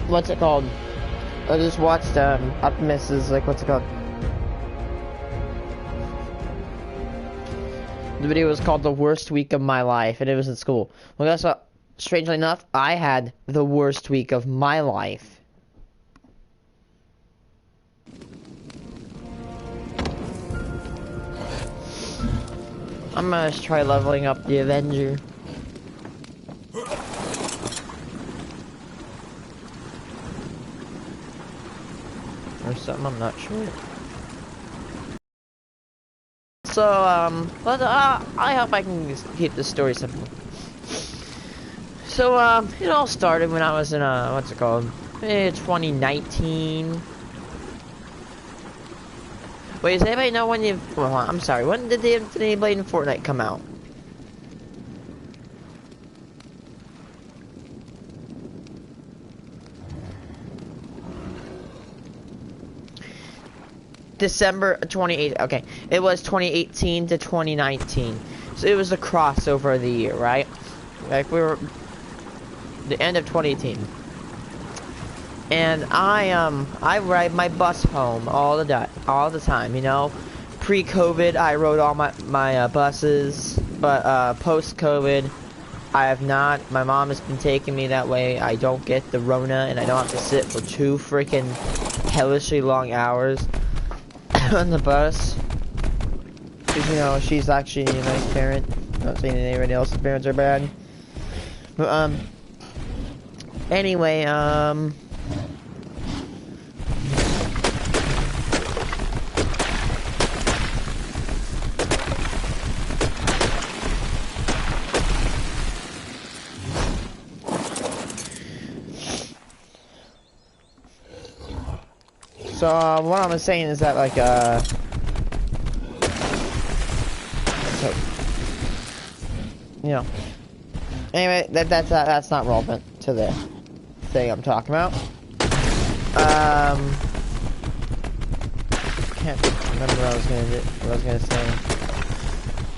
what's it called? I just watched Optimus's, like, what's it called? The video was called The Worst Week of My Life, and it was in school. Well, guess what? Strangely enough, I had the worst week of my life. I'm gonna try leveling up the Avenger. Or something, I'm not sure. So, I hope I can keep this story simple. So, it all started when I was in, what's it called? 2019. Wait, does anybody know when you, well, I'm sorry, when did the Infinity Blade in Fortnite come out? December 2018. Okay, it was 2018 to 2019. So it was the crossover of the year, right? Like we were the end of 2018. And I ride my bus home all the time, you know. Pre-COVID, I rode all my buses, but post-COVID, I have not. My mom has been taking me that way. I don't get the Rona, and I don't have to sit for 2 freaking hellishly long hours on the bus. Because, you know, she's actually a nice parent. Not saying that anybody else's parents are bad. But, anyway, so, what I was saying is that, like, so, you know, anyway, that's not relevant to the thing I'm talking about. Can't remember what I was gonna say.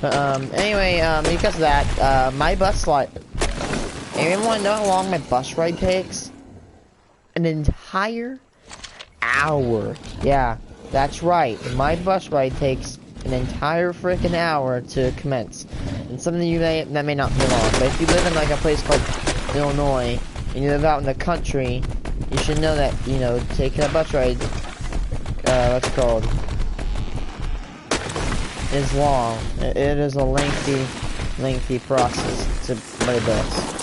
But, anyway, because of that, my bus ride, anyone want to know how long my bus ride takes? An entire hour. Yeah, that's right. My bus ride takes an entire freaking hour to commence. And some of you that may not be long, but if you live in like a place called Illinois and you live out in the country, you should know that, you know, taking a bus ride, what's it called, is long. It is a lengthy process to ride a bus.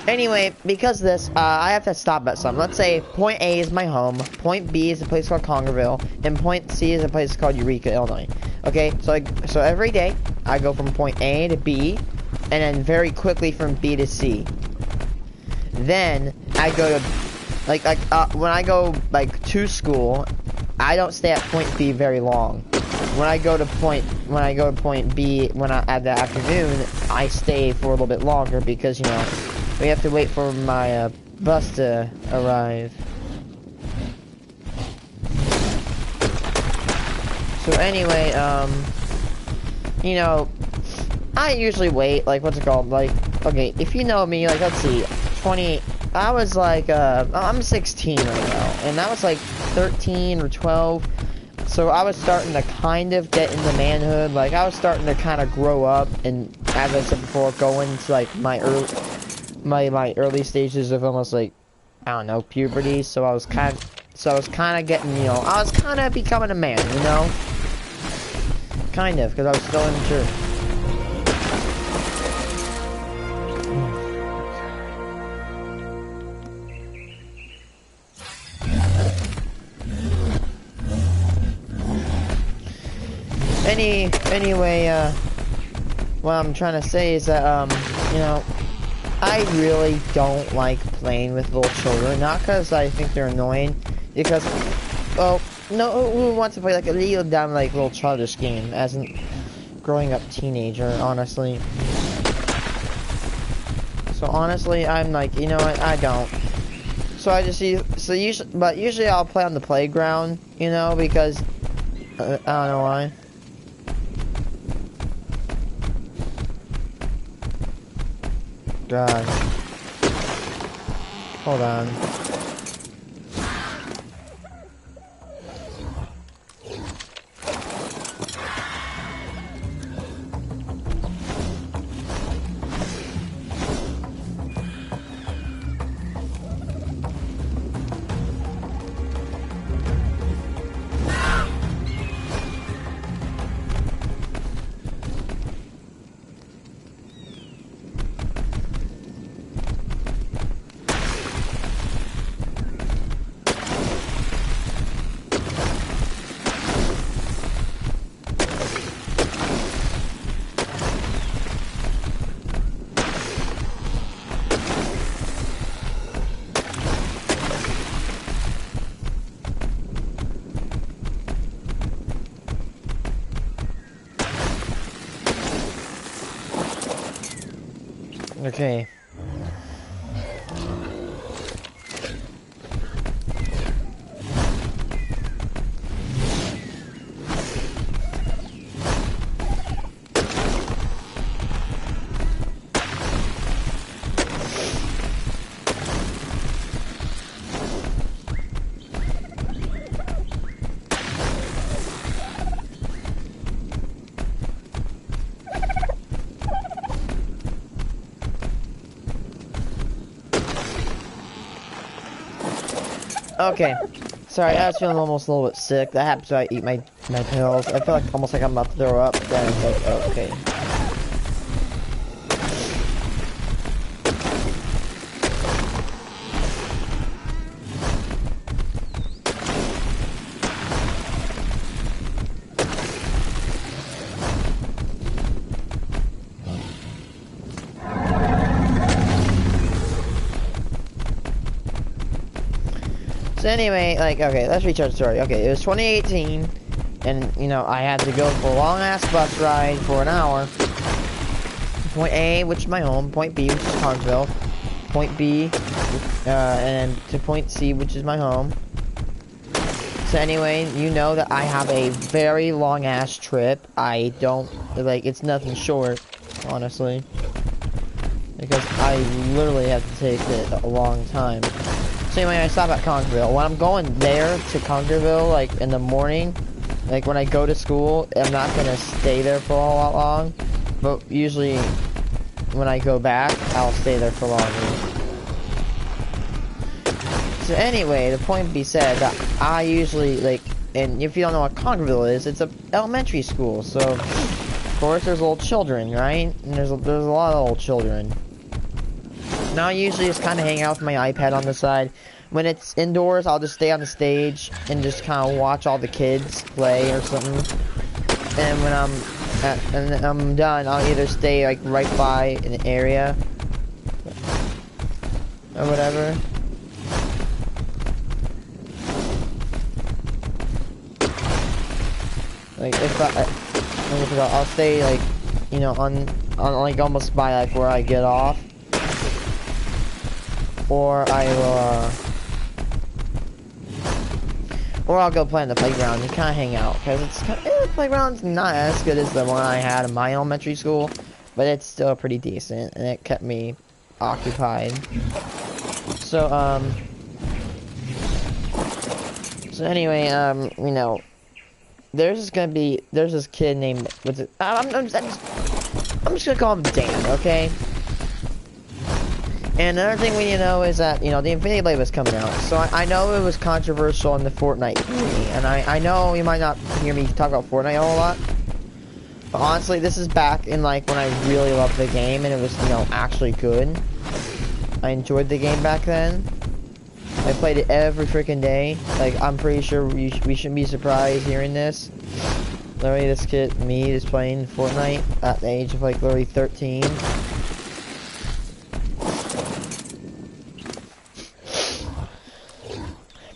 Anyway, because of this, I have to stop at some. Let's say point A is my home, point B is a place called Congerville, and point C is a place called Eureka, Illinois. Okay, so every day I go from point A to B, and then very quickly from B to C. Then I go to when I go like to school, I don't stay at point B very long. When I go to point B at the afternoon, I stay for a little bit longer because, you know, we have to wait for my bus to arrive. So anyway, you know, I usually wait, like, what's it called, like, okay, if you know me, like, let's see, I was like, I'm 16 right now, and I was like 13 or 12, so I was starting to kind of get into manhood, like, I was starting to kind of grow up, and as I said before, go into, like, my early stages of almost, like, I don't know, puberty, so I was kind of getting, you know, I was kind of becoming a man, you know? Kind of, because I was still immature. Anyway, what I'm trying to say is that, you know, I really don't like playing with little children, not because I think they're annoying, because, well, no, who wants to play like a little dumb, like, little childish game, as a growing up teenager, honestly. So honestly, I'm like, you know what, I don't. So I just usually I'll play on the playground, you know, because, I don't know why. God. Hold on. Okay. Okay. Sorry, I was feeling almost a little bit sick. That happens when I eat my pills. I feel like almost like I'm about to throw up. Then it's like, oh, okay. So anyway, like, okay, let's retell the story. Okay, it was 2018, and, you know, I had to go for a long-ass bus ride for an hour. Point A, which is my home, point B, which is Carnesville, point B, and to point C, which is my home. So anyway, you know that I have a very long-ass trip. I don't, like, it's nothing short, honestly. Because I literally have to take it a long time. So anyway, I stop at Conkerville. When I'm going there to Conkerville, like in the morning, like when I go to school, I'm not gonna stay there for a lot long. But usually, when I go back, I'll stay there for longer. So anyway, the point be said that I usually like, and if you don't know what Conkerville is, it's a elementary school. So of course there's little children, right? And there's a lot of little children. Now I usually just kind of hang out with my iPad on the side. When it's indoors, I'll just stay on the stage and just kind of watch all the kids play or something. And when I'm done, I'll either stay like right by an area or whatever. Like if I'll stay like, you know, on like almost by like where I get off. Or I will, or I'll go play on the playground and kind of hang out, because the playground's not as good as the one I had in my elementary school, but it's still pretty decent, and it kept me occupied. So, anyway, you know, there's this kid named, I'm just gonna call him Dan, okay? And another thing we need to know is that, you know, the Infinity Blade was coming out. So I know it was controversial in the Fortnite community. And I know you might not hear me talk about Fortnite a whole lot. But honestly, this is back in, like, when I really loved the game and it was, you know, actually good. I enjoyed the game back then. I played it every freaking day. Like, I'm pretty sure we shouldn't be surprised hearing this. Literally, this kid, me, is playing Fortnite at the age of, like, literally 13.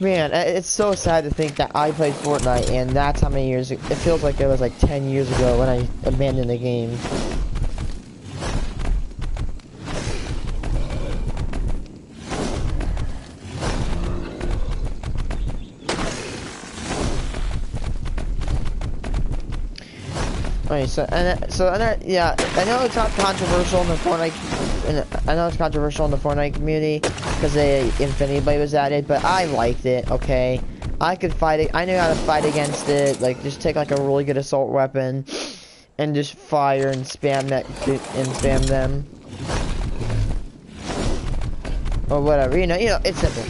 Man, it's so sad to think that I played Fortnite, and that's how many years, it feels like it was like 10 years ago when I abandoned the game. Okay, yeah, I know it's not controversial in the Fortnite, I know it's controversial in the Fortnite community because the Infinity Blade was added, but I liked it. Okay, I could fight it. I knew how to fight against it. Like, just take like a really good assault weapon and just fire and spam spam them or whatever. You know, it's simple.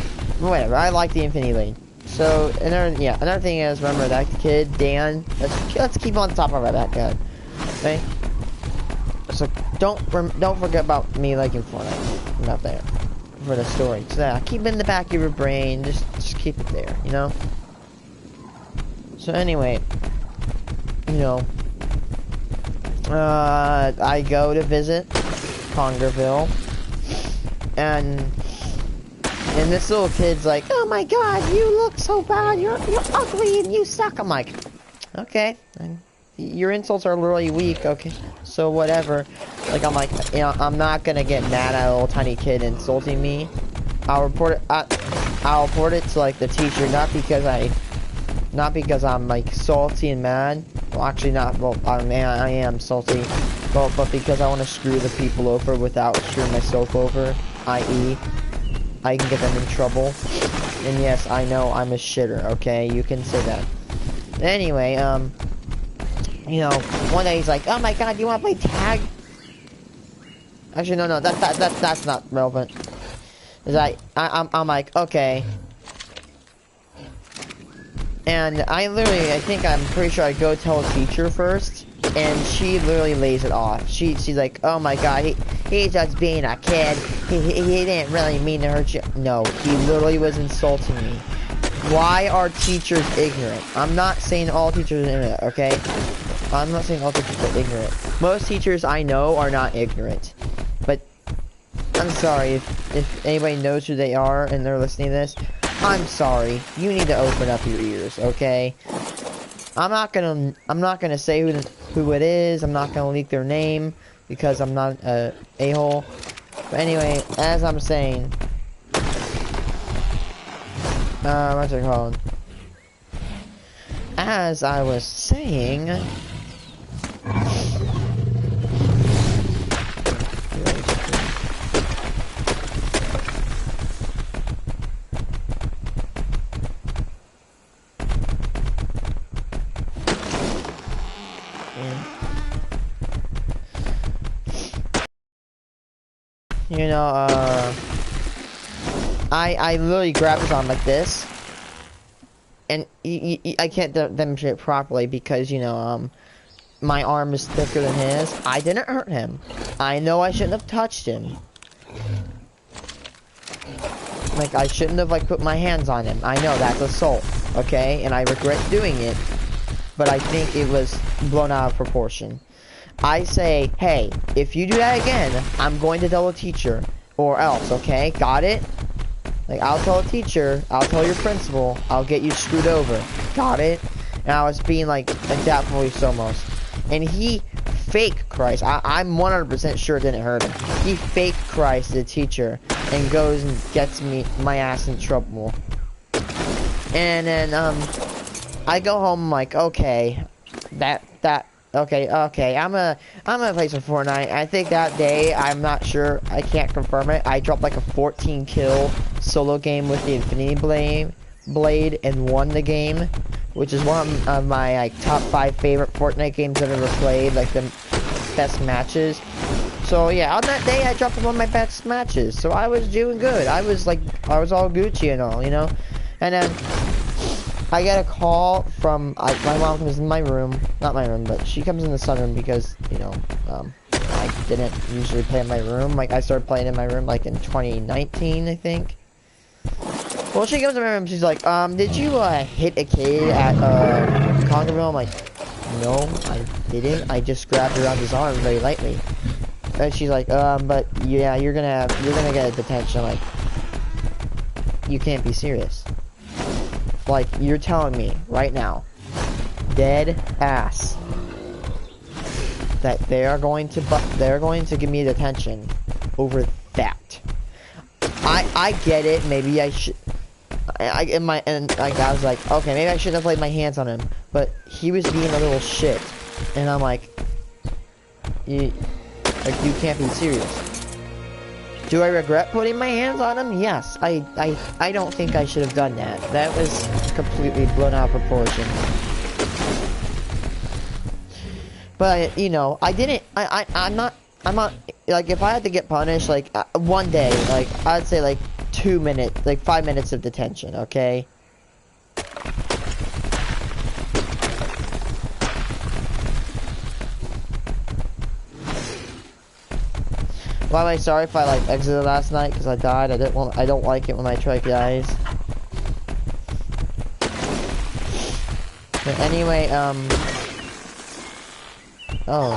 Whatever. I like the Infinity Blade. So another thing is, remember that kid Dan. Let's keep on top of that guy. Okay. So don't forget about me liking Fortnite. I'm not there for the story. So yeah, keep it in the back of your brain. Just keep it there. You know. So anyway, you know, I go to visit Conkerville, and this little kid's like, "Oh my God, you look so bad. You're ugly and you suck." I'm like, okay, your insults are really weak, okay? So whatever. Like, I'm like, you know, I'm not gonna get mad at a little tiny kid insulting me. I'll report it, I'll report it to, like, the teacher, not because I'm, like, salty and mad. Well, actually not, well, I am salty. But because I want to screw the people over without screwing myself over, i.e., I can get them in trouble. And yes, I know I'm a shitter, okay? You can say that. Anyway, you know, one day he's like, oh my god, do you want to play tag? Actually, no, that's not relevant. Is I'm like, okay. And I'm pretty sure I go tell a teacher first, and she literally lays it off. She's like, oh my god, he's just being a kid. He didn't really mean to hurt you. No, he literally was insulting me. Why are teachers ignorant? I'm not saying all teachers are ignorant, okay? I'm not saying all teachers are ignorant. Most teachers I know are not ignorant. But I'm sorry if anybody knows who they are and they're listening to this. I'm sorry. You need to open up your ears, okay? I'm not gonna say who it is. I'm not gonna leak their name because I'm not a a-hole. But anyway, as I'm saying, what's it called? As I was saying, you know, I literally grabbed his arm like this, and I can't demonstrate it properly because, you know, my arm is thicker than his. I didn't hurt him. I know I shouldn't have touched him. Like, I shouldn't have, like, put my hands on him. I know that's assault, okay? And I regret doing it, but I think it was blown out of proportion. I say, hey, if you do that again, I'm going to tell a teacher, or else, okay? Got it? Like, I'll tell a teacher, I'll tell your principal, I'll get you screwed over. Got it? And I was being, like that voice almost. And he fake Christ. I'm 100% sure it didn't hurt him. He fake Christ to the teacher and goes and gets my ass in trouble. And then, I go home, I'm like, okay, okay, I'm gonna play some Fortnite. I think that day, I'm not sure, I can't confirm it, I dropped like a 14 kill solo game with the Infinity Blade and won the game, which is one of my like top 5 favorite Fortnite games I've ever played, like the best matches. So yeah, on that day I dropped one of my best matches, so I was doing good. I was all Gucci and all, you know. And then I get a call from, my mom comes in my room, not my room, but she comes in the sunroom because, you know, I didn't usually play in my room. Like, I started playing in my room, like, in 2019, I think. Well, she comes in my room, she's like, did you, hit a kid at, Congerville? I'm like, no, I didn't. I just grabbed around his arm very lightly. And she's like, but, yeah, you're gonna get a detention. I'm like, you can't be serious. Like, you're telling me right now, dead ass, that they're going to give me detention over that. I get it. Maybe I should. I was like, okay, maybe I shouldn't have laid my hands on him, but he was being a little shit, and I'm like, you can't be serious. Do I regret putting my hands on him? Yes. I don't think I should have done that. That was completely blown out of proportion. But, you know, I didn't, I'm not, like, if I had to get punished, like, one day, like, I'd say, like, 2 minutes, like, 5 minutes of detention, okay? By the way, sorry if I like exited last night because I died. I don't like it when my truck dies. But anyway, oh.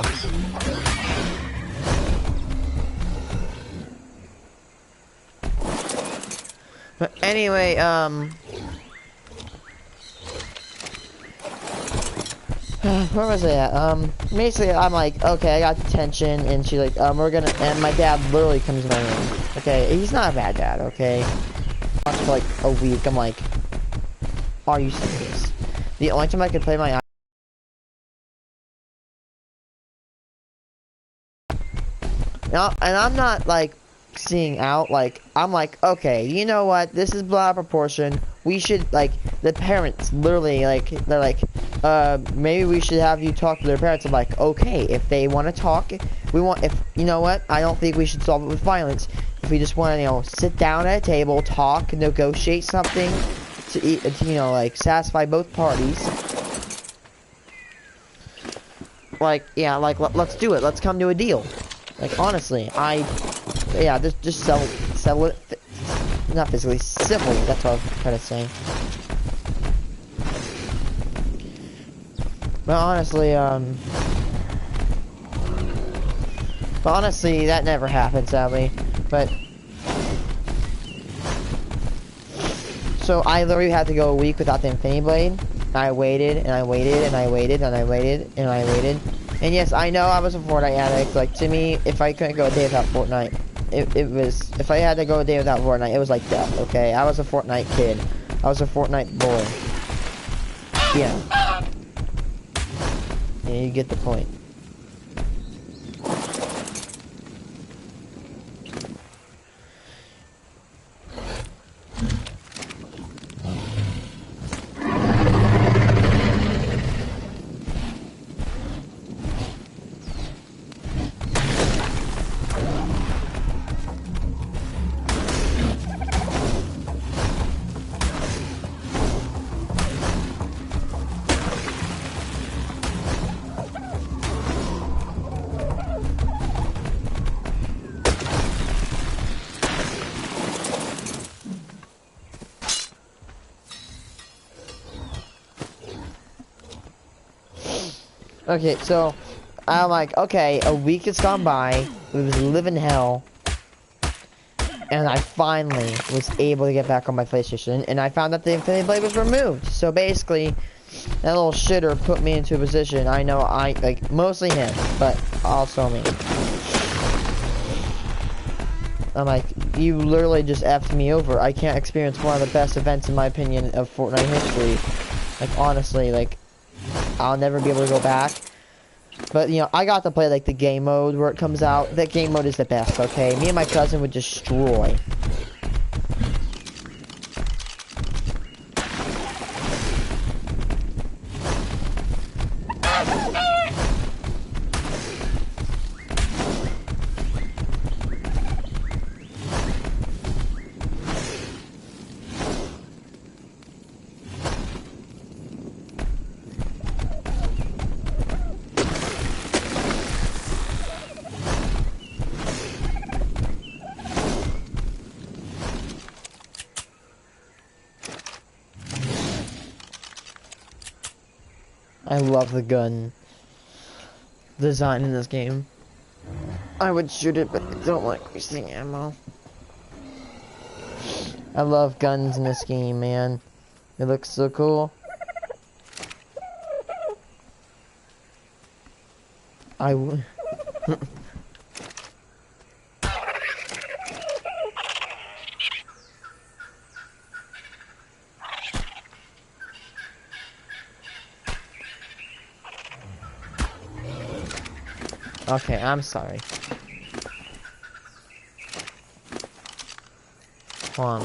But anyway, Where was I at? Basically, I'm like, okay, I got detention, and she's like, and my dad literally comes in my room. Okay, he's not a bad dad, okay? For like a week, I'm like, are you serious? The only time I could play my now, and I'm not like seeing out, like, I'm like, okay, you know what, this is blah proportion, we should, like, the parents literally, like, they're like, maybe we should have you talk to their parents. I'm like, okay, if they want to talk, you know what, I don't think we should solve it with violence. If we just want to, you know, sit down at a table, talk, negotiate something to eat, you know, like, satisfy both parties. Like, yeah, like, let's do it, let's come to a deal. Like, honestly, yeah, just settle it, not physically, civilly, that's what I was trying to say. But honestly, that never happened, sadly. But, so I literally had to go a week without the Infinity Blade. I waited, and I waited, and I waited, and I waited, and I waited. And yes, I know I was a Fortnite addict. Like, to me, if I couldn't go a day without Fortnite, it was, if I had to go a day without Fortnite, it was like death, okay? I was a Fortnite kid. I was a Fortnite boy. Yeah. Yeah, you get the point. Okay, so I'm like, okay, a week has gone by. It was living hell, and I finally was able to get back on my PlayStation, and I found that the Infinity Blade was removed. So basically, that little shitter put me into a position. I know like mostly him, but also me. I'm like, you literally just effed me over. I can't experience one of the best events, in my opinion, of Fortnite history. Like, honestly, like, I'll never be able to go back. But, you know, I got to play, like, the game mode where it comes out. That game mode is the best, okay? Me and my cousin would destroy. I love the gun design in this game. I would shoot it, but I don't like wasting ammo. I love guns in this game, man. It looks so cool. I would. Okay, I'm sorry. Hold on.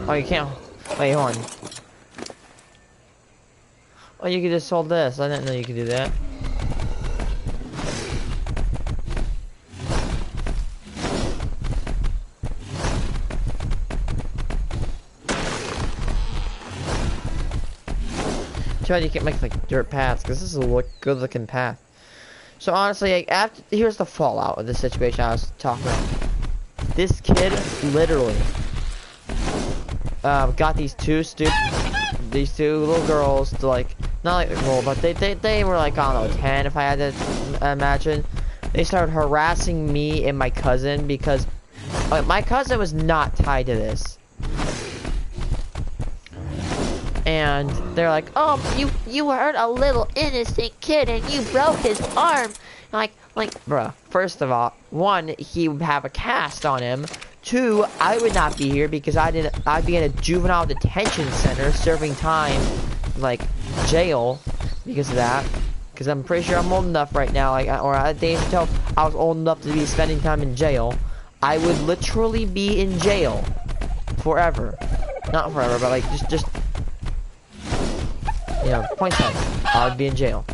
Oh, you can't. Wait, hold on. Oh, you could just hold this. I didn't know you could do that. Too bad you can't make like dirt paths, because this is a good looking path. So honestly, like, here's the fallout of the situation I was talking about. This kid literally got these two little girls to, like, not like little, but they were like, I don't know, 10 if I had to imagine. They started harassing me and my cousin because my cousin was not tied to this. And they're like, oh, you hurt a little innocent kid and you broke his arm. Like, bruh, first of all, one, he would have a cast on him. Two, I would not be here because I'd be in a juvenile detention center serving time, like, jail, because of that. Because I'm pretty sure I'm old enough right now, like, or I didn't tell I was old enough to be spending time in jail. I would literally be in jail forever. Not forever, but like, just, you know, point time. I would be in jail.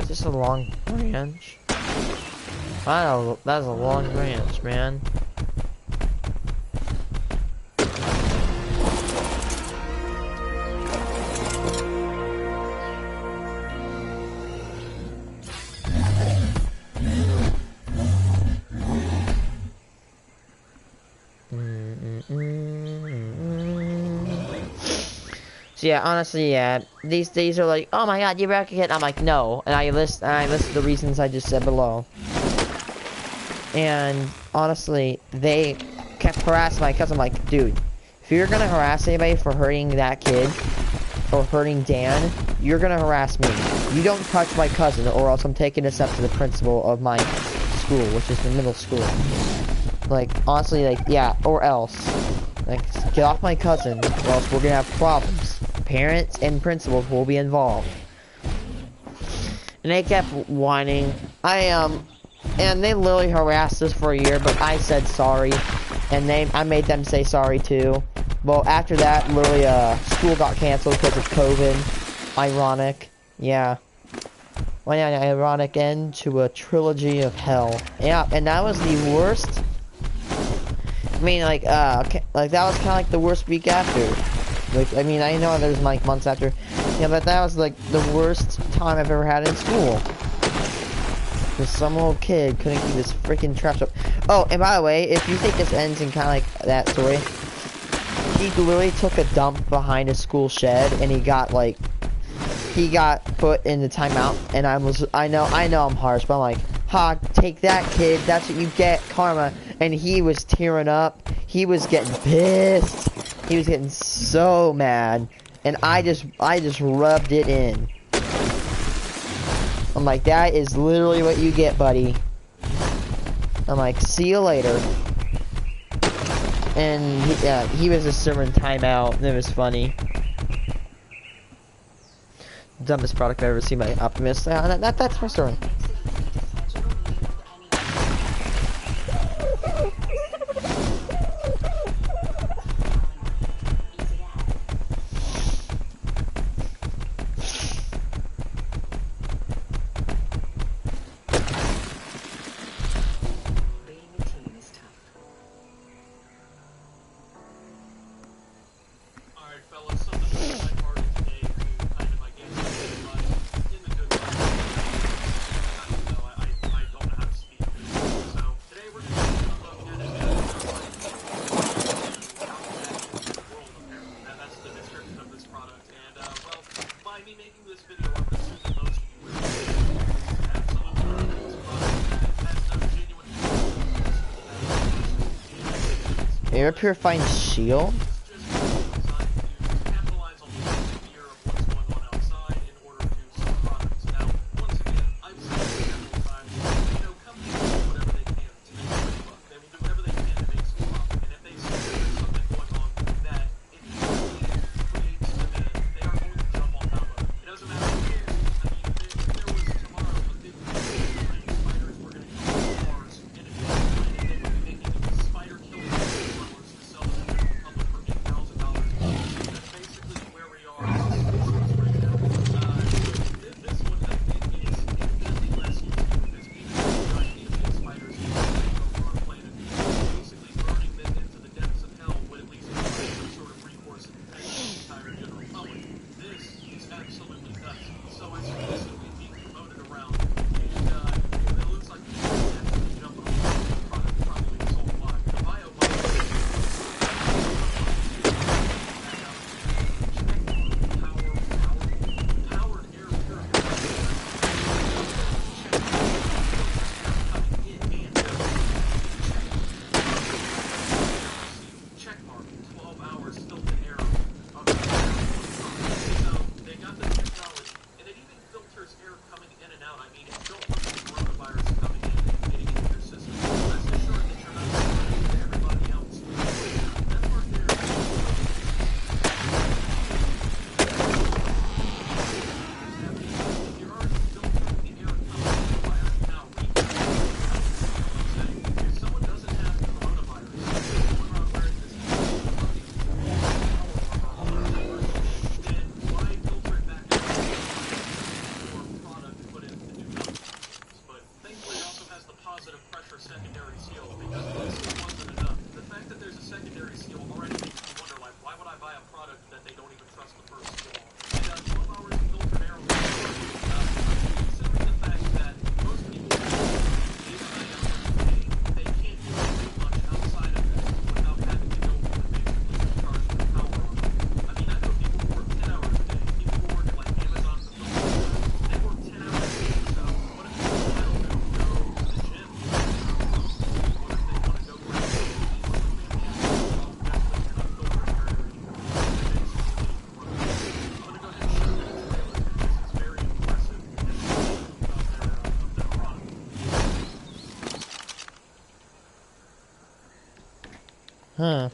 Is this a long branch? Wow, that's a long branch, man. So yeah, honestly, yeah, these are like, oh my god, you broke a kid. I'm like, no, and I list the reasons I just said below. And honestly, they kept harassing my cousin. I'm like, dude, if you're gonna harass anybody for hurting that kid or hurting Dan, you're gonna harass me. You don't touch my cousin, or else I'm taking this up to the principal of my school, which is the middle school. Like, honestly, like, yeah, or else. Like, get off my cousin, or else we're gonna have problems. Parents and principals will be involved. And they kept whining. And they literally harassed us for a year, but I said sorry. And I made them say sorry too. Well, after that, literally, school got canceled because of COVID. Ironic. Yeah. Well, yeah, an ironic end to a trilogy of hell. Yeah, and that was the worst. I mean, like that was kind of like the worst week after. Like, I mean, I know there's like months after. Yeah, but that was like the worst time I've ever had in school. Because some little kid couldn't keep his freaking traps up. Oh, and by the way, if you think this ends in kind of like that story, he literally took a dump behind a school shed, and he got put in the timeout. And I know I'm harsh, but I'm like, ha, take that, kid. That's what you get, karma. And he was tearing up. He was getting pissed. He was getting so mad, and I just rubbed it in. I'm like, that is literally what you get, buddy. I'm like, see you later. And he was just serving timeout, and it was funny. Dumbest product I've ever seen by Optimus. That's my story. Air purifying shield? Huh.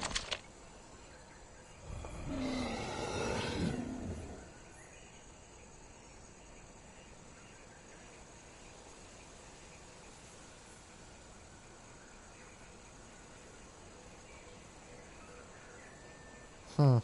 Hmm.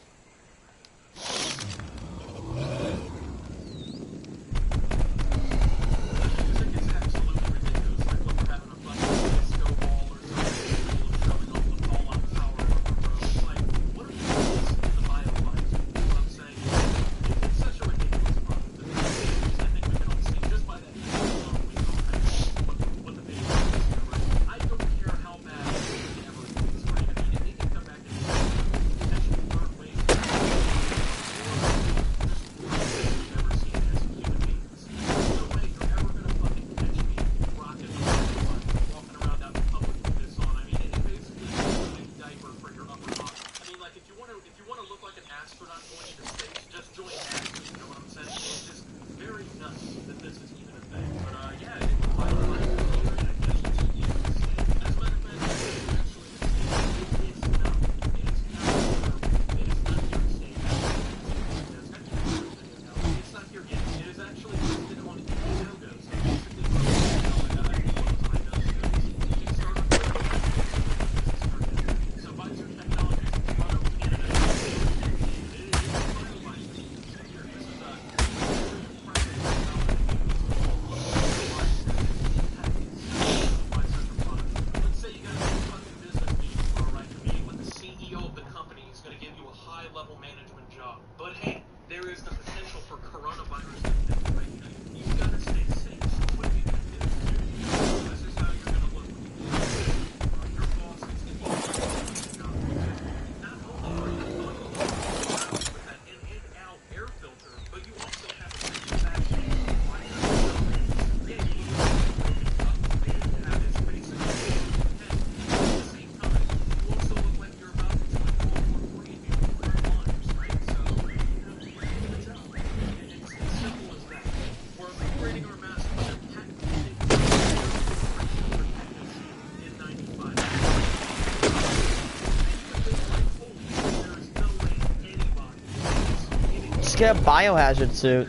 Get a biohazard suit.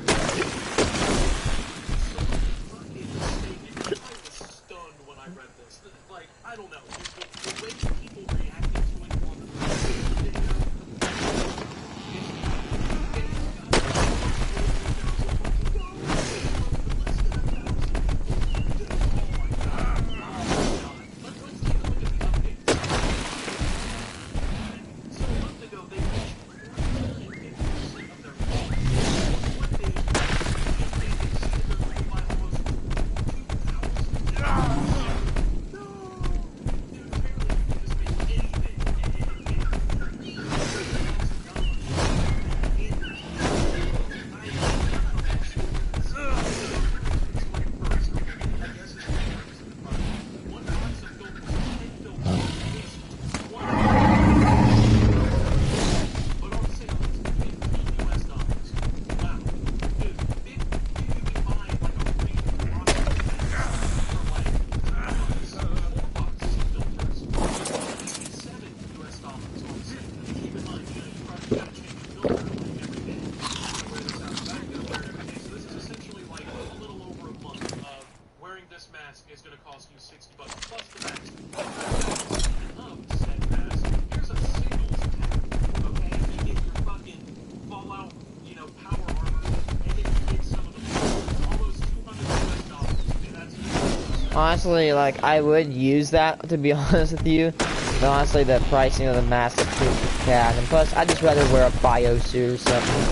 Honestly, like, I would use that, to be honest with you. But honestly, the pricing of the mask is pretty bad. And plus, I'd just rather wear a biosuit or something.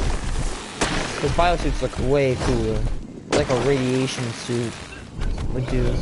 Because biosuits look way cooler. Like a radiation suit would do.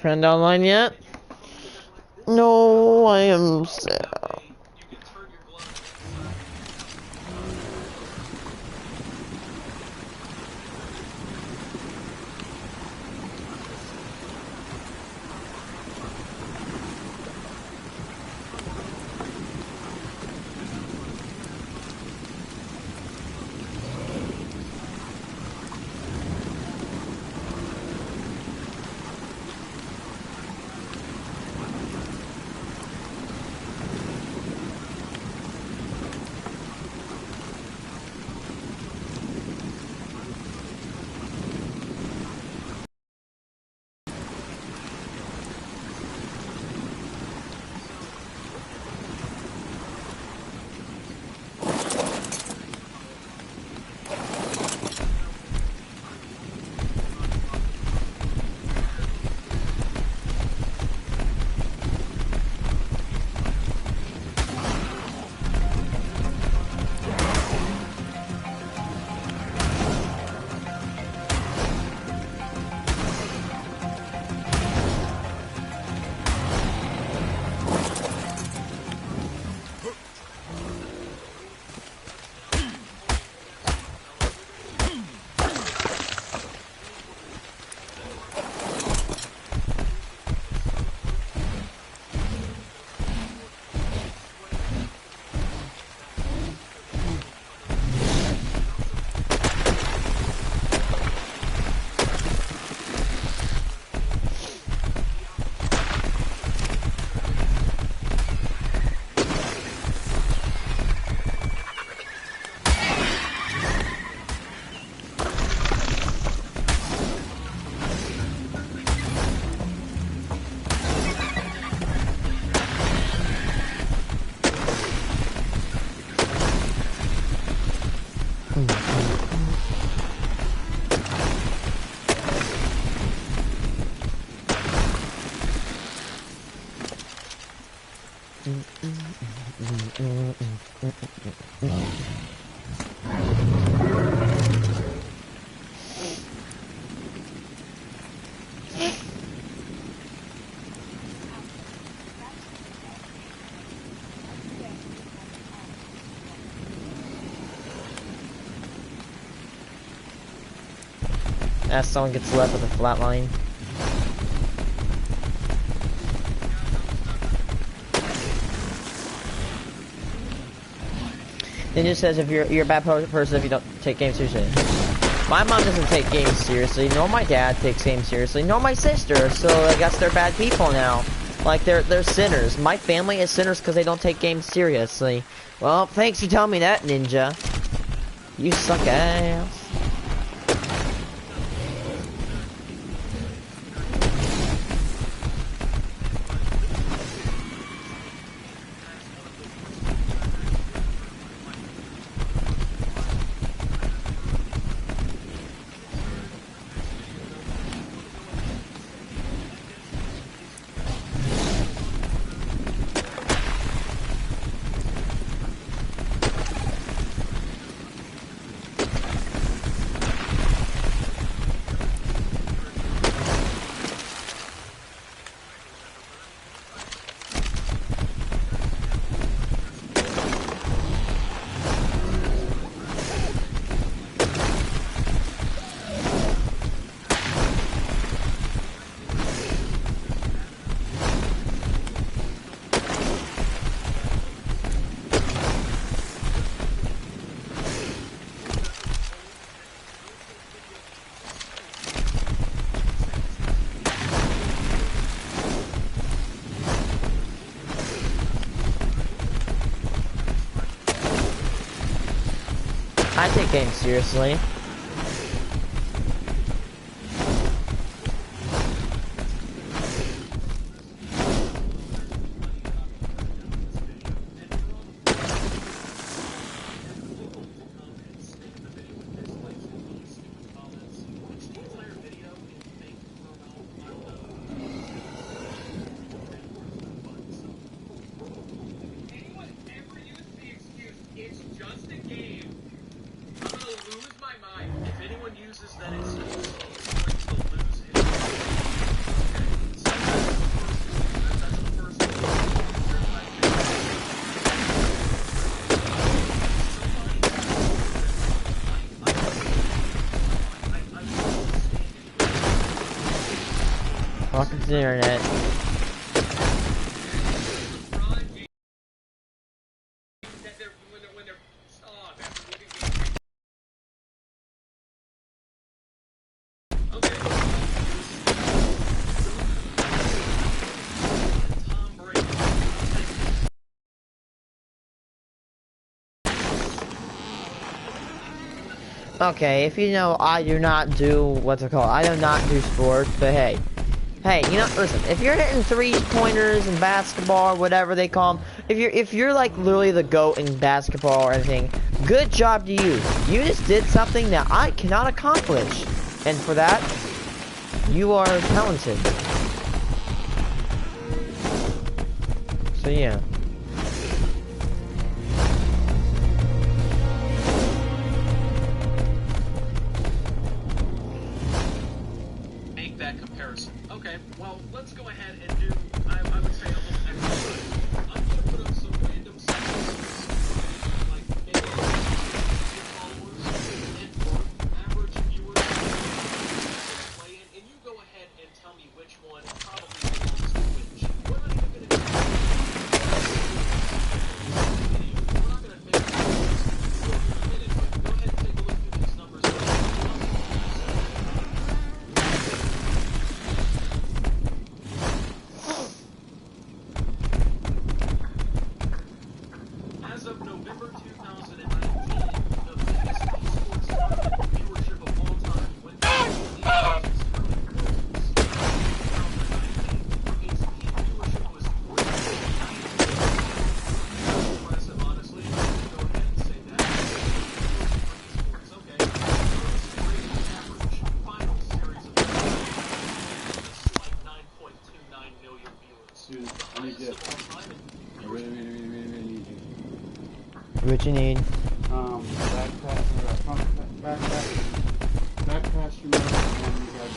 Friend online yet? No, I am sad. As someone gets left with a flat line. It just says if you're a bad person if you don't take games seriously. My mom doesn't take games seriously, nor my dad takes games seriously, nor my sister, so I guess they're bad people now. Like, they're sinners. My family is sinners because they don't take games seriously. Well, thanks for telling me that, Ninja. You suck ass. I take games seriously. Welcome to the internet. Okay, if you know, I do not do, what's it called? I do not do sports, but hey. Hey, you know, listen, if you're hitting three-pointers in basketball or whatever they call them, if you're like literally the GOAT in basketball or anything, good job to you. You just did something that I cannot accomplish. And for that, you are talented. So yeah. Okay, well, let's go ahead and do, I would say, a little exercise. I'm going to put up some random sentences, like maybe followers and or average viewers play in, and you go ahead and tell me which one probably belongs to which. We're not even going to do we're not going to make this in a minute, but go ahead and take a look through these numbers. of all time. And Really easy. What you need? Back passenger mode, and then we got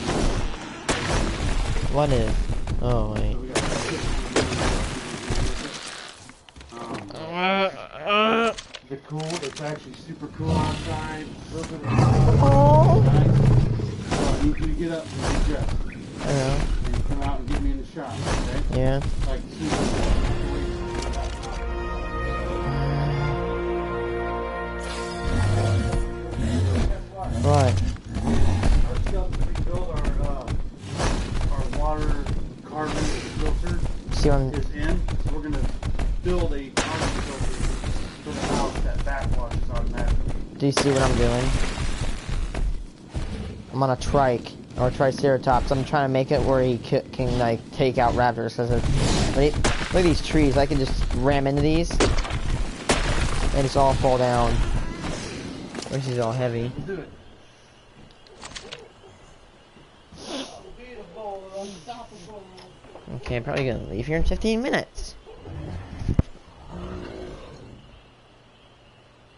What is? Oh wait. so we got the cool. It's actually super cool outside. A little bit of nice. So I need you to get up and get dressed. I know. And come out and get me in the shop, okay? Yeah. Like super What? Our stuff to rebuild our water carbon filter See what I'm... is in, so we're gonna build a carbon filter for the house that backwashes automatically. Do you see what I'm doing? I'm on a trike or triceratops. I'm trying to make it where he can like take out raptors. Cause look at these trees. I can just ram into these and just all fall down. This is all heavy. Let's do it. Okay, I'm probably gonna leave here in 15 minutes.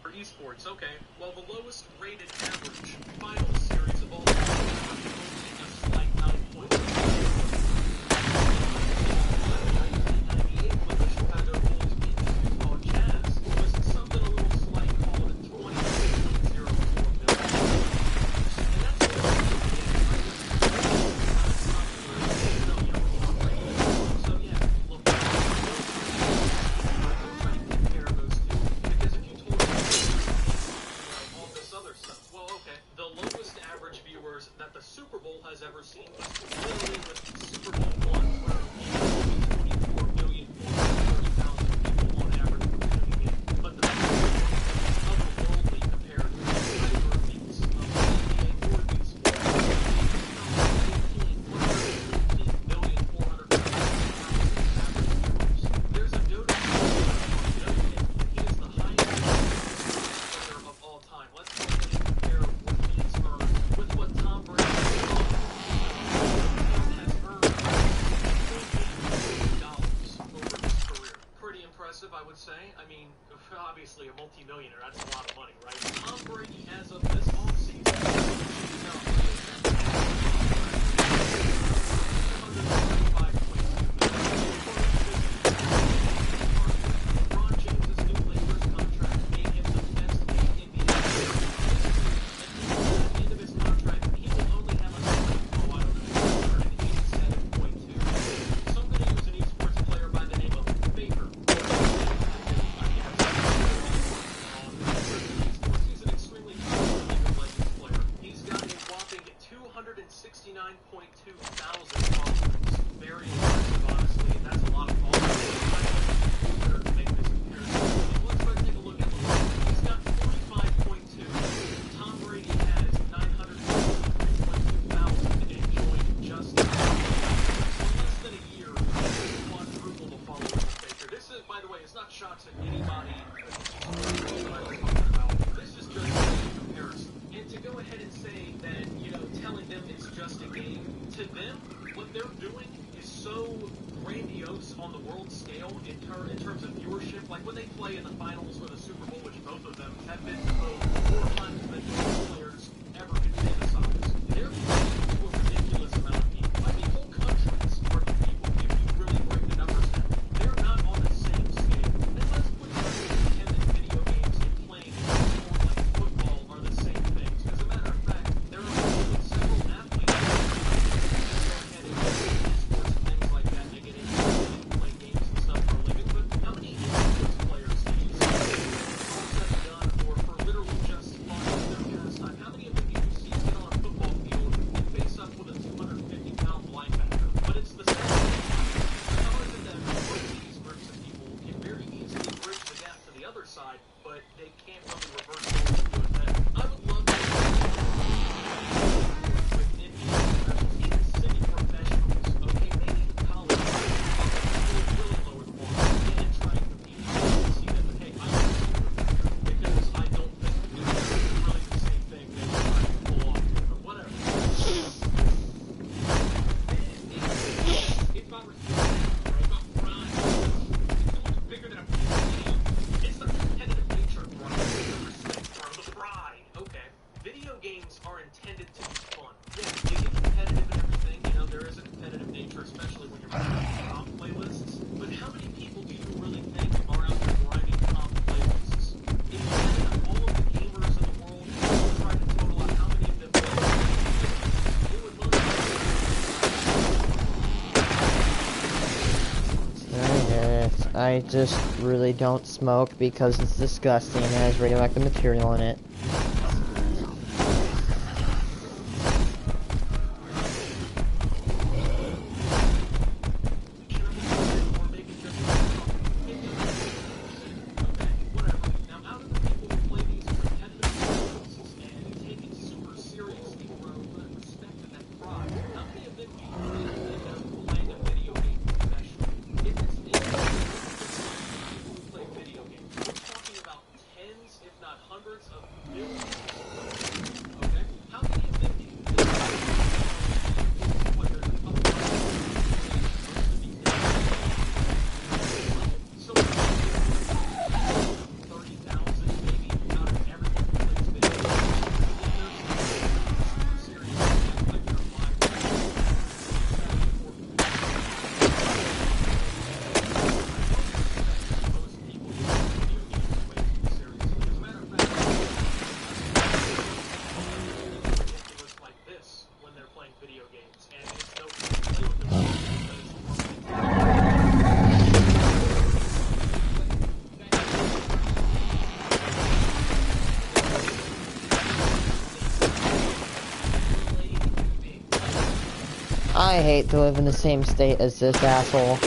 for esports, okay. Well, the lowest rated average final series of all time is like 9 points. 1998, when the Chicago Bulls beat the Utah Jazz, was something a little slight, called it 20.04 million. And that's so yeah, look, we'll try to compare those two, because if you told me all this other stuff, well, okay, the lowest average viewers that the Super Bowl has ever seen was literally with Super Bowl I, where 24,430,000 people on average were tuning in, but the otherworldly compared to the Tiger beats of the NBA or these sports. 118,400,000 average viewers. There's a notable he is the highest player of all time. Let's go ahead and compare what he's earned with what Tom Brady has earned. $8 million over his career. Pretty impressive, I would say. I mean, obviously a multi-millionaire, that's a lot of money, right? Tom Brady, as of this offseason, LeBron James's new Lakers contract made him the best paid NBA player in history. And at the end of his contract, he will only have a $187.2. So I'm going to use an esports player by the name of Faker. He's an extremely talented League of Legends player. He's got a whopping 269.2 thousand followers. Very impressive, honestly. That's a lot of followers. To make this comparison. Let's try to take a look at LeBron. He's got 45.2. Tom Brady has 963.2 thousand and joined just in less than a year. Quadruple the followers of Faker. This is, by the way, it's not shots at anybody that I was talking about. This is just a comparison. And to go ahead and say that, telling them it's just a game, to them, what they're doing is so grandiose on the world scale in terms of viewership. Like when they play in the finals or the Super Bowl, which both of them have been both 4 times than most players ever could fantasize. They're playing to a ridiculous amount of people. I mean, whole countries worth of people, if you really break the numbers down. They're not on the same scale. And let's put attendance video games and playing a sport like football are the same things. As a matter of fact, there are several athletes that go ahead and play sports and things like that. They get into it and play games and stuff for a living. But how many esports players do you see all said and done, or for literally just fun in their pastime? How many of them do you see get on a football field and face up with a 250-pound linebacker? But it's the same thing. How is it that both of these groups of people can very easily bridge the gap to the other side, but they can't really reverse it and do it better? I would love to see with NBA professionals, even semi-professionals, okay, maybe even college, really lower the bar and try and compete. I want to see them, but hey, I'm a super because I don't think it's really the same thing they were trying to pull off, but whatever. If I were to say, right, about Brian, I just really don't smoke because it's disgusting and has radioactive material in it. I hate to live in the same state as this asshole.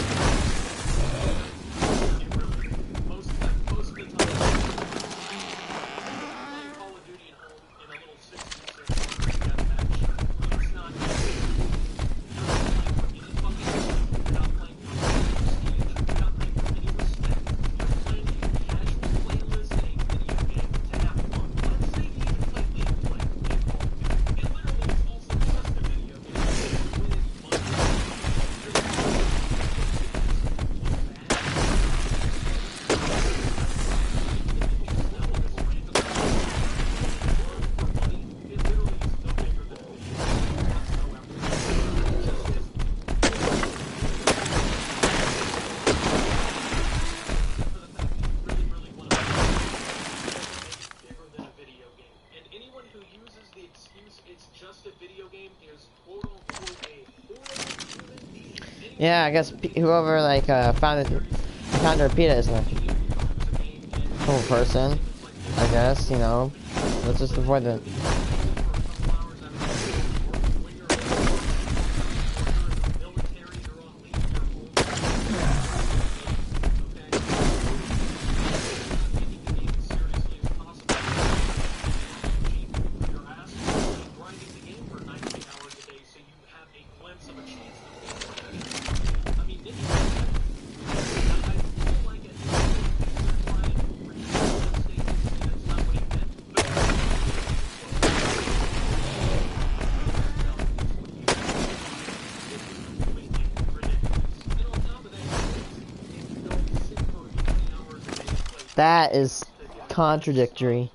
Yeah, I guess whoever like founded PETA is a cool person. I guess, you know. Let's just avoid it. That is contradictory.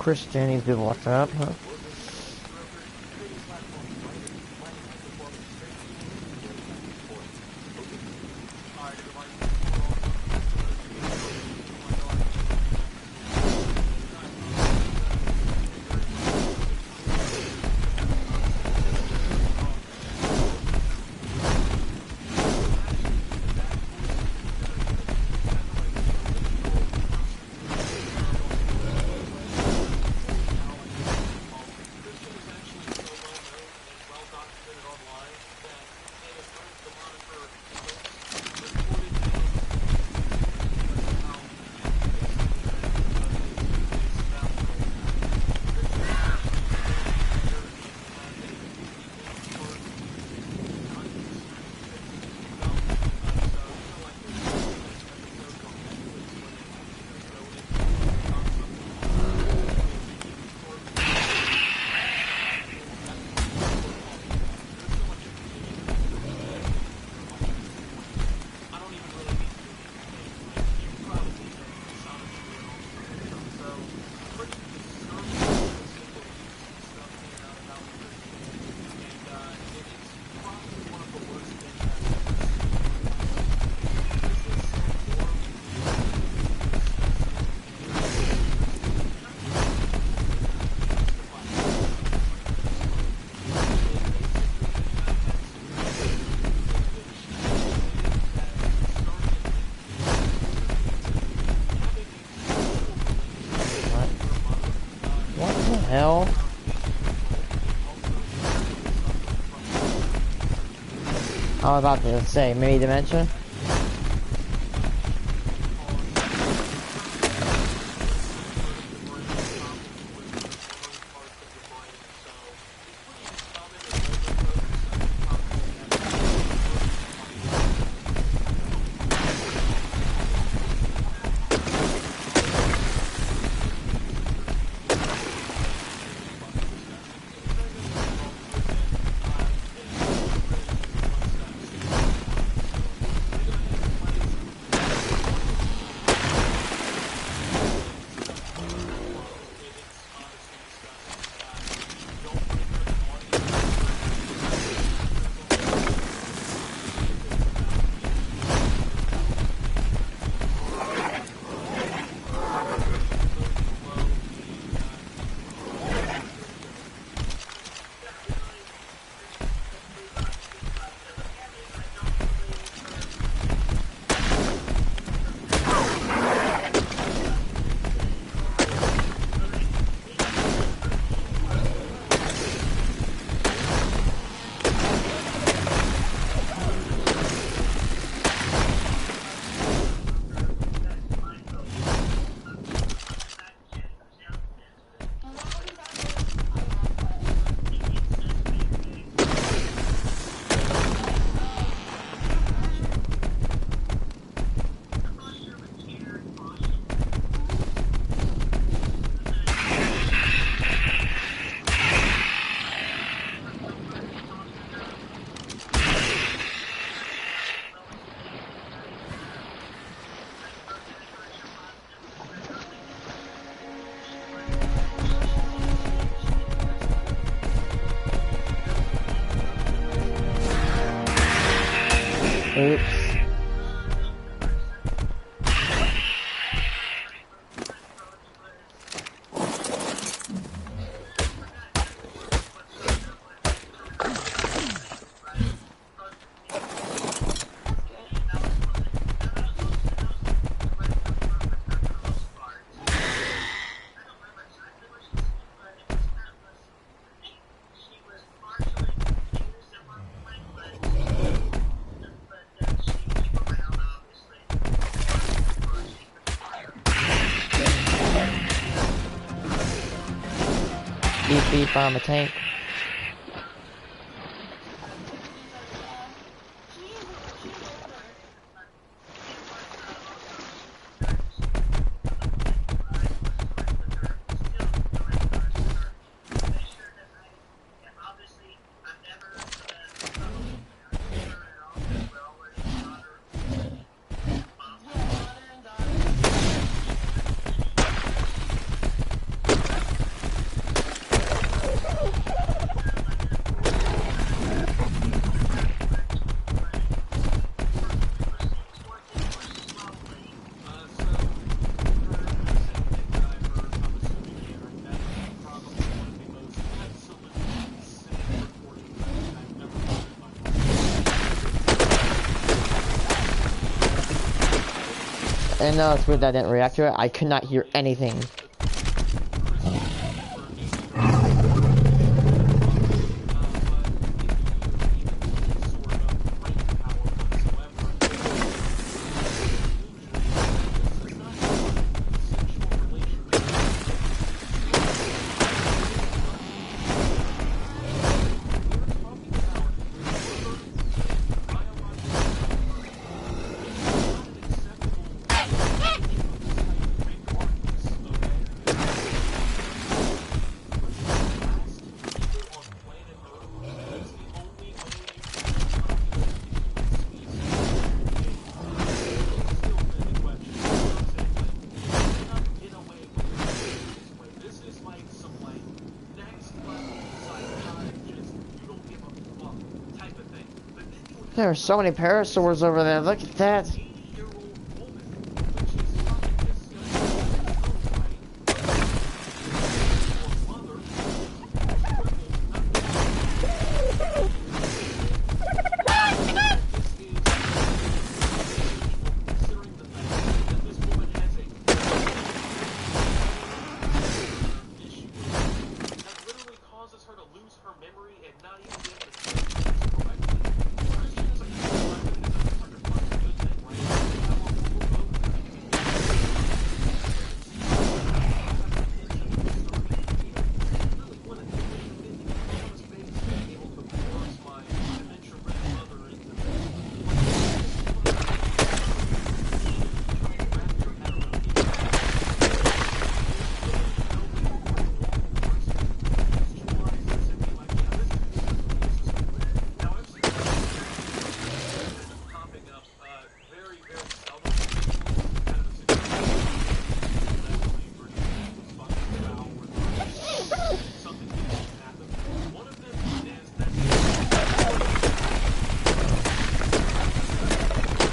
Christian, these people watching up, huh? Hell. I was about to say, maybe dementia? Oops. Beep beep on the tank. And no, it's weird that I didn't react to it. I could not hear anything. There are so many parasaurs over there. Look at that.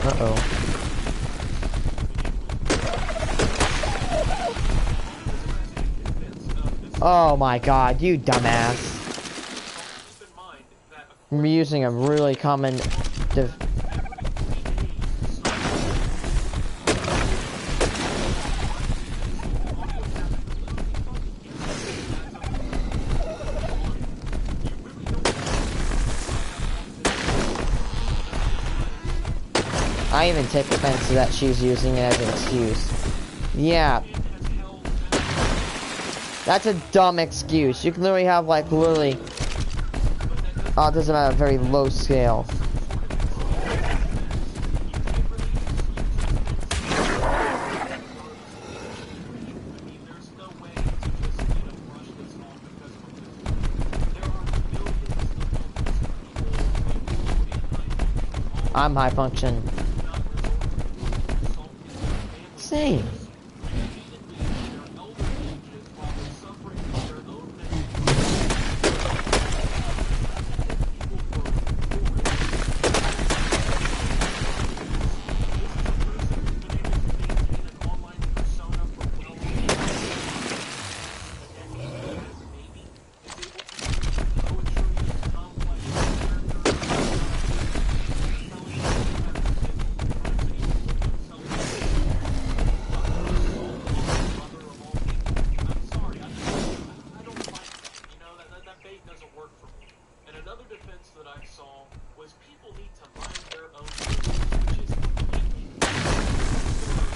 Uh-oh. Oh my god, you dumbass. I'm using a really common I even take offense to that she's using it as an excuse. Yeah. That's a dumb excuse. You can literally have, like, literally autism at a very low scale. I'm high function. Same.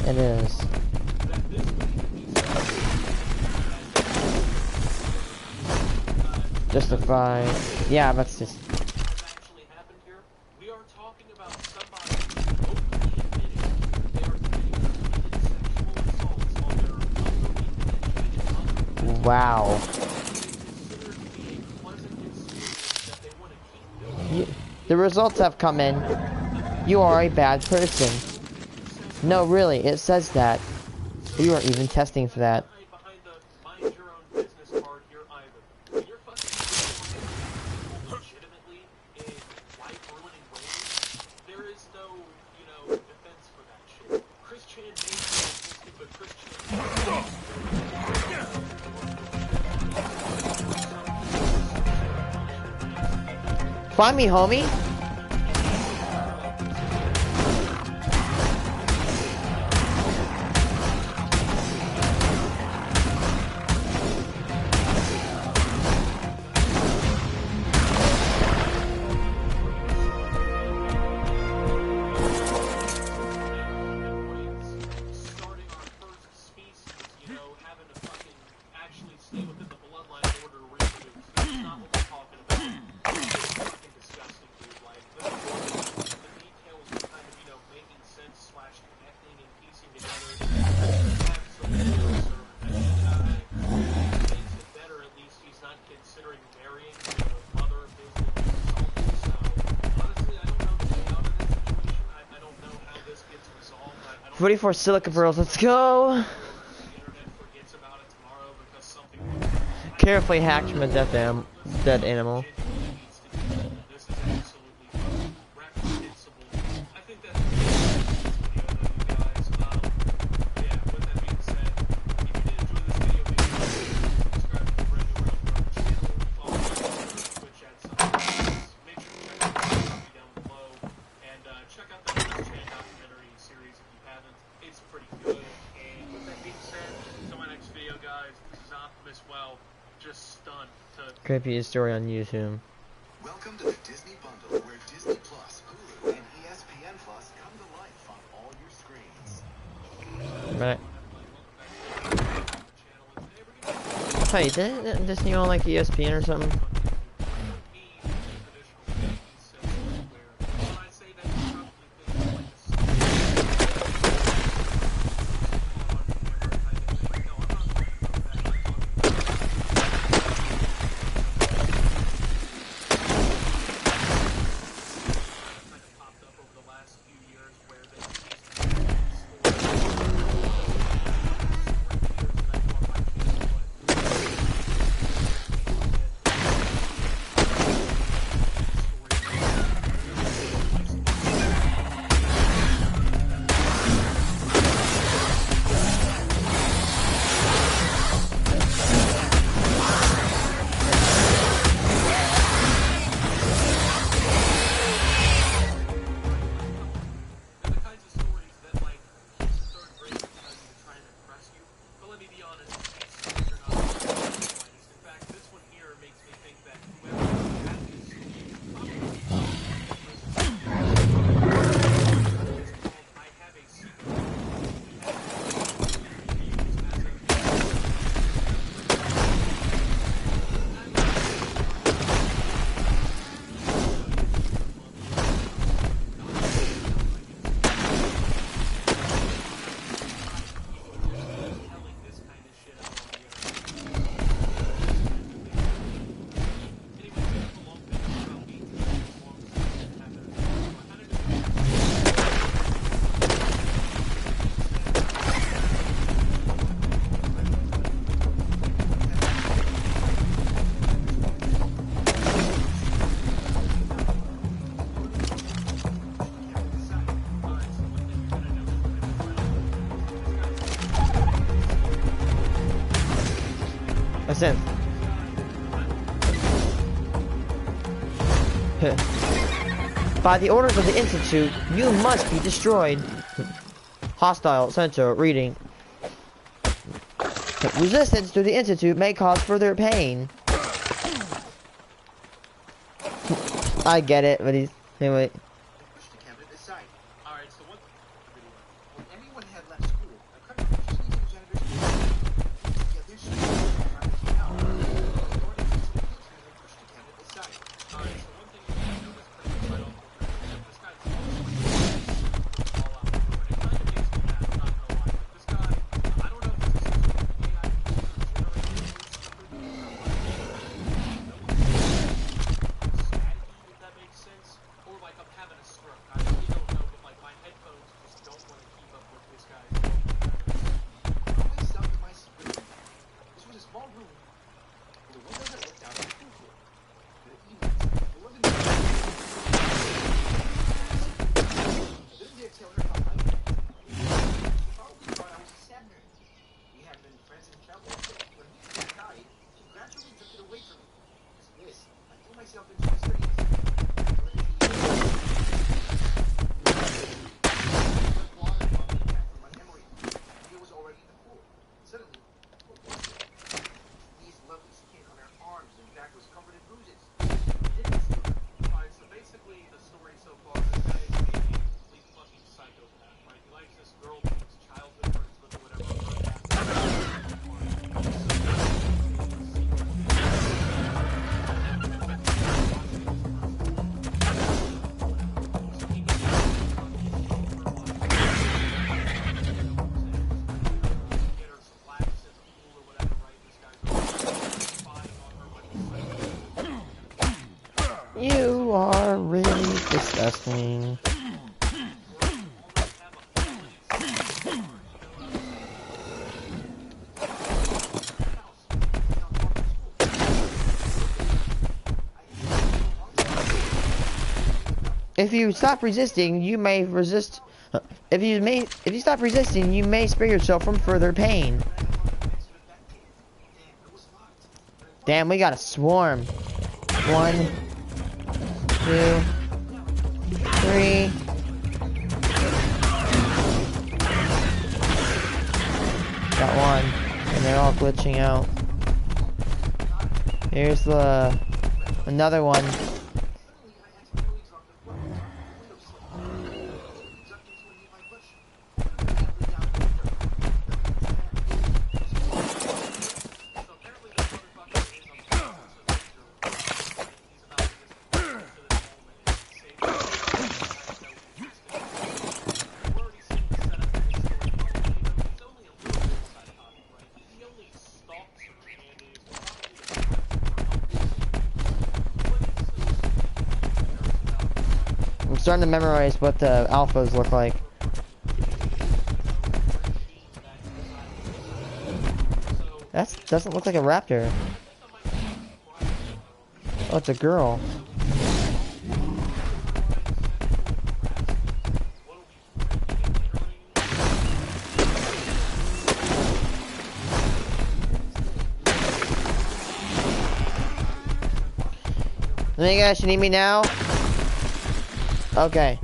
It is. Justify. Yeah, that's just. Wow. The results have come in. You are a bad person. No, really, it says that. You are even testing for that. Find me, homie. 44 silica pearls, let's go! The internet forgets about it tomorrow because something Carefully hacked from a dead animal. genuinely needs to be done. This is absolutely reprehensible. I think that's the video, though, you guys. Yeah, with that being said, if you did enjoy this video, make sure to subscribe to the brand new Realm Road channel, follow me on Twitch at Sundays. Make sure to check out the copy down below, and check out the Astroneer documentary series if you haven't. It's pretty good. And with that being said, until my next video, guys, this is Optimus. Well, just stunned to Creepiest story on YouTube. Welcome to the Disney Bundle, where Disney Plus, Hulu, and ESPN Plus come to life on all your screens. Right. Hey, didn't Disney own like ESPN or something? Synth. By the orders of the Institute, you must be destroyed. Hostile center reading. Resistance to the Institute may cause further pain. I get it, but he's anyway. Alright, so what when anyone had left school, I couldn't just leave the janitors. Yeah, this should be You are really disgusting. If you stop resisting, you may resist. If you stop resisting, you may spare yourself from further pain. Damn, we got a swarm. 1, 2, 3. Got one, and they're all glitching out. Here's another one. I'm starting to memorize what the alphas look like. That doesn't look like a raptor. Oh, it's a girl. Hey guys, you need me now? Okay.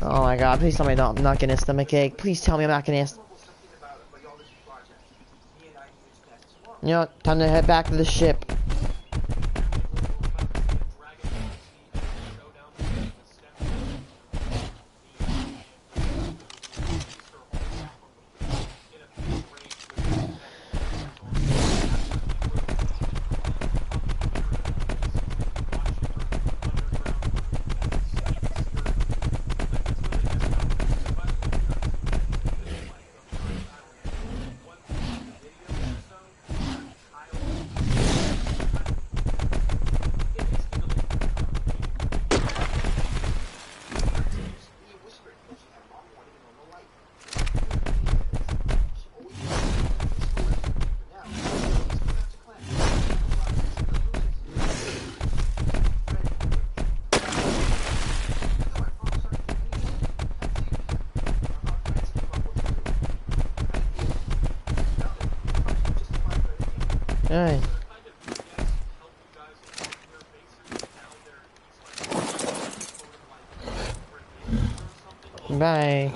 Oh my god, please tell me I'm not getting a stomachache. Please tell me I'm not getting a... You know, time to head back to the ship. Alright. Bye.